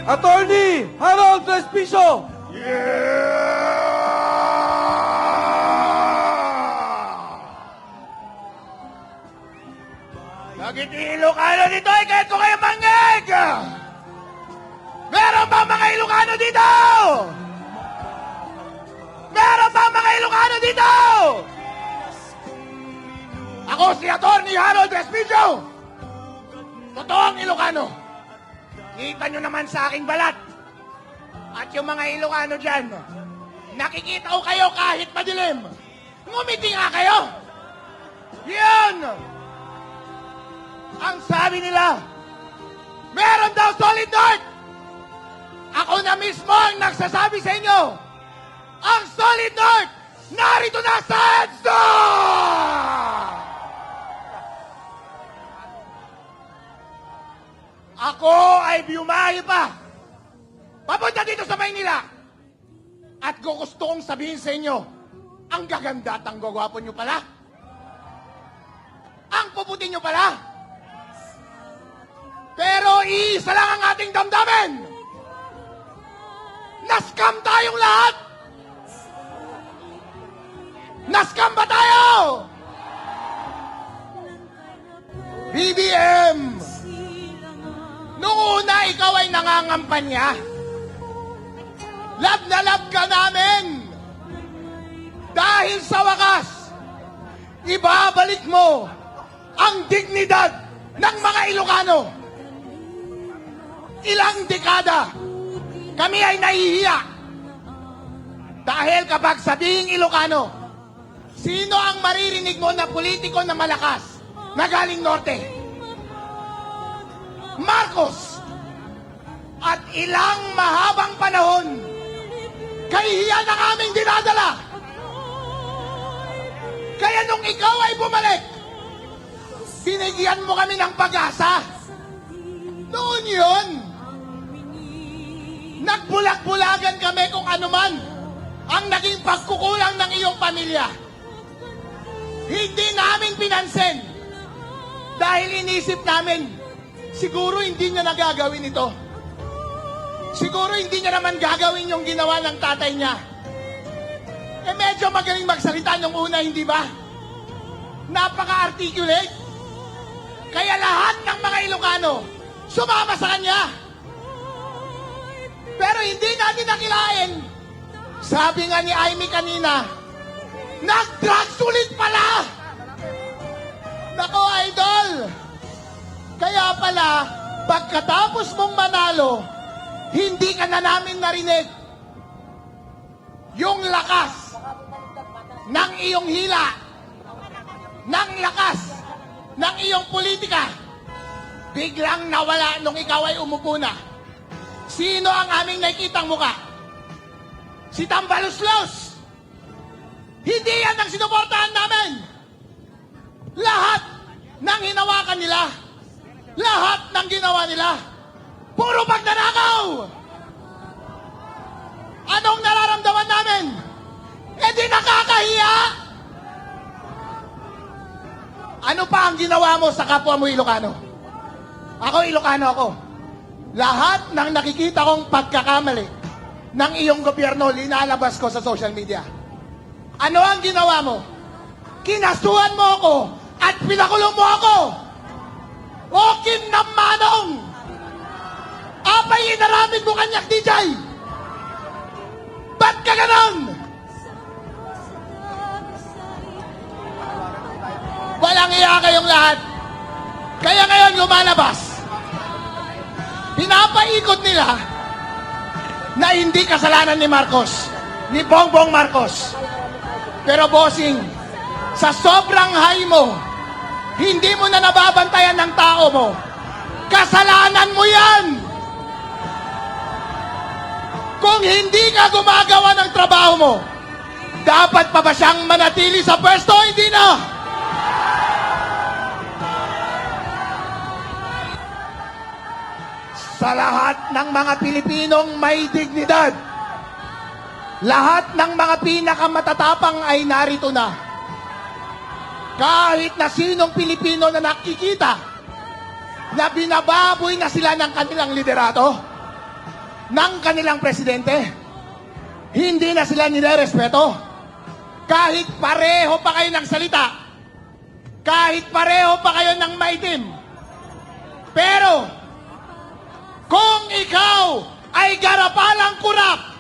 Attorney Harold Respicio. Bakit Ilocano dito ay kahit ko kayo mangeg? Meron ba mga Ilocano dito? Meron ba mga Ilocano dito? Ako si Atty. Harold Respicio. Totoong Ilocano. Kita nyo naman sa aking balat. At yung mga Ilocano dyan, nakikita ko kayo kahit madilim. Ngumiti nga kayo. Yan! Ang sabi nila, meron daw solid north. Ako na mismo ang nagsasabi sa inyo, ang solid north, narito na sa EDSA! Ako ay biumahe pa. Papunta dito sa Maynila. At gusto kong sabihin sa inyo, ang gaganda at ang gagwapo nyo pala. Ang puputi nyo pala. Pero iisa lang ang ating damdamin. Naskam tayong lahat. Naskam ba tayo? BBM, noong una ikaw ay nangangampanya. Love na love ka namin. Dahil sa wakas, ibabalik mo ang dignidad ng mga Ilocano. Ilang dekada, kami ay nahihiya. Dahil kapag sabihing Ilocano, sino ang maririnig mo na politiko na malakas na galing Norte? Marcos. At ilang mahabang panahon, kahihiyan ang aming dinadala. Kaya nung ikaw ay bumalik, binigyan mo kami ng pag-asa. Noon yun, nagbulag-bulagan kami kung anuman ang naging pagkukulang ng iyong pamilya. Hindi namin pinansin dahil inisip namin, siguro hindi niya nagagawin ito. Siguro hindi niya naman gagawin yung ginawa ng tatay niya. Eh medyo magaling magsalita nung una, hindi ba? Napaka-articulate. Kaya lahat ng mga Ilocano sumama sa kanya. Pero hindi natin nakilain. Sabi nga ni Amy kanina, nag-drugs ulit pala! Nako, idol! Kaya pala, pagkatapos mong manalo, hindi ka na namin narinig yung lakas ng iyong hila, ng lakas ng iyong politika. Biglang nawala nung ikaw ay umupo na. Sino ang aming nakikitang muka? Si Tambaluslos. Hindi yan ang sinuportahan namin. Lahat ng hinawakan nila, lahat ng ginawa nila, puro pagnanakaw. Anong nararamdaman namin? Eh di nakakahiya. Ano pa ang ginawa mo sa kapwa mo Ilocano? Ako Ilocano ako. Lahat ng nakikita kong pagkakamali ng iyong gobyerno, linalabas ko sa social media. Ano ang ginawa mo? Kinasuhan mo ako at pinakulong mo ako. O Kim ng Manong! Apay inaramid mo kanyak, DJ! Ba't ka ganon? Walang iya kayong lahat. Kaya ngayon lumalabas. Pinapaikot nila na hindi kasalanan ni Marcos, ni Bongbong Marcos. Pero bossing, sa sobrang high mo, hindi mo na nababantayan ng tao mo. Kasalanan mo yan! Kung hindi ka gumagawa ng trabaho mo, dapat pa ba siyang manatili sa pwesto? Hindi na! Sa lahat ng mga Pilipinong may dignidad, lahat ng mga pinakamatatapang ay narito na. Kahit na sinong Pilipino na nakikita na binababoy na sila ng kanilang liderato, ng kanilang presidente. Hindi na sila nilerespeto. Kahit pareho pa kayo ng salita, kahit pareho pa kayo ng maitim. Pero, kung ikaw ay garapalang kurap